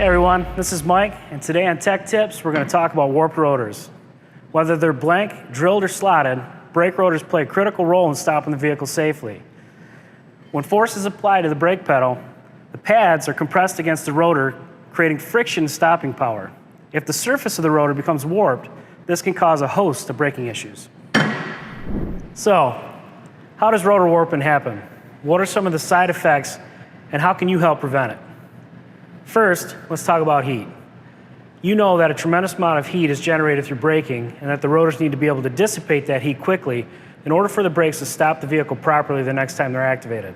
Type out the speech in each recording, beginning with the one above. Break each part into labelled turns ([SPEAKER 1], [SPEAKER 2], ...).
[SPEAKER 1] everyone, this is Mike, and today on Tech Tips, we're going to talk about warped rotors. Whether they're blank, drilled, or slotted, brake rotors play a critical role in stopping the vehicle safely. When force is applied to the brake pedal, the pads are compressed against the rotor, creating friction and stopping power. If the surface of the rotor becomes warped, this can cause a host of braking issues. So, how does rotor warping happen? What are some of the side effects, and how can you help prevent it? First, let's talk about heat. You know that a tremendous amount of heat is generated through braking and that the rotors need to be able to dissipate that heat quickly in order for the brakes to stop the vehicle properly the next time they're activated.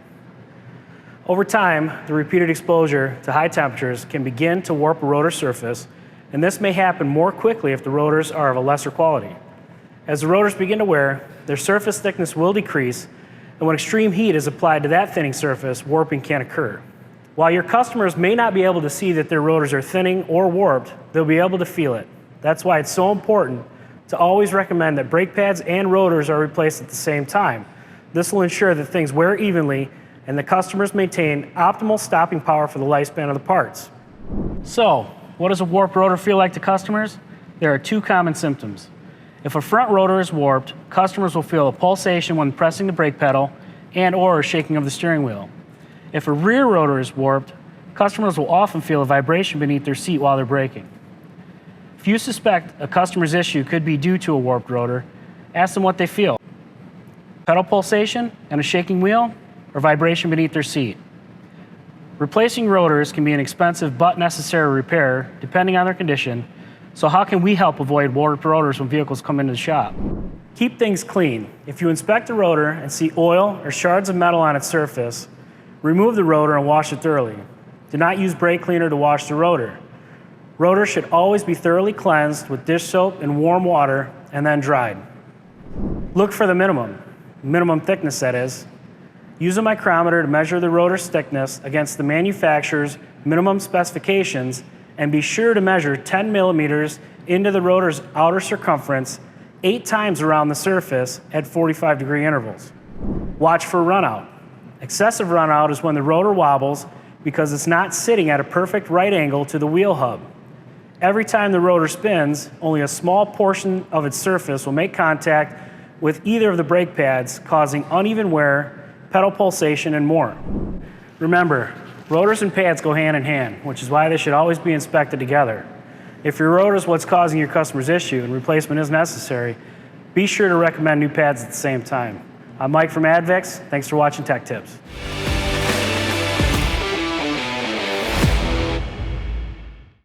[SPEAKER 1] Over time, the repeated exposure to high temperatures can begin to warp a rotor surface, and this may happen more quickly if the rotors are of a lesser quality. As the rotors begin to wear, their surface thickness will decrease, and when extreme heat is applied to that thinning surface, warping can occur. While your customers may not be able to see that their rotors are thinning or warped, they'll be able to feel it. That's why it's so important to always recommend that brake pads and rotors are replaced at the same time. This will ensure that things wear evenly and the customers maintain optimal stopping power for the lifespan of the parts. So, what does a warped rotor feel like to customers? There are two common symptoms. If a front rotor is warped, customers will feel a pulsation when pressing the brake pedal and/or a shaking of the steering wheel. If a rear rotor is warped, customers will often feel a vibration beneath their seat while they're braking. If you suspect a customer's issue could be due to a warped rotor, ask them what they feel. Pedal pulsation and a shaking wheel, or vibration beneath their seat. Replacing rotors can be an expensive but necessary repair depending on their condition, so how can we help avoid warped rotors when vehicles come into the shop? Keep things clean. If you inspect the rotor and see oil or shards of metal on its surface, remove the rotor and wash it thoroughly. Do not use brake cleaner to wash the rotor. Rotors should always be thoroughly cleansed with dish soap and warm water and then dried. Look for the minimum thickness that is. Use a micrometer to measure the rotor's thickness against the manufacturer's minimum specifications, and be sure to measure 10 millimeters into the rotor's outer circumference 8 times around the surface at 45-degree intervals. Watch for runout. Excessive runout is when the rotor wobbles because it's not sitting at a perfect right angle to the wheel hub. Every time the rotor spins, only a small portion of its surface will make contact with either of the brake pads, causing uneven wear, pedal pulsation, and more. Remember, rotors and pads go hand in hand, which is why they should always be inspected together. If your rotor is what's causing your customer's issue and replacement is necessary, be sure to recommend new pads at the same time. I'm Mike from ADVICS. Thanks for watching Tech Tips.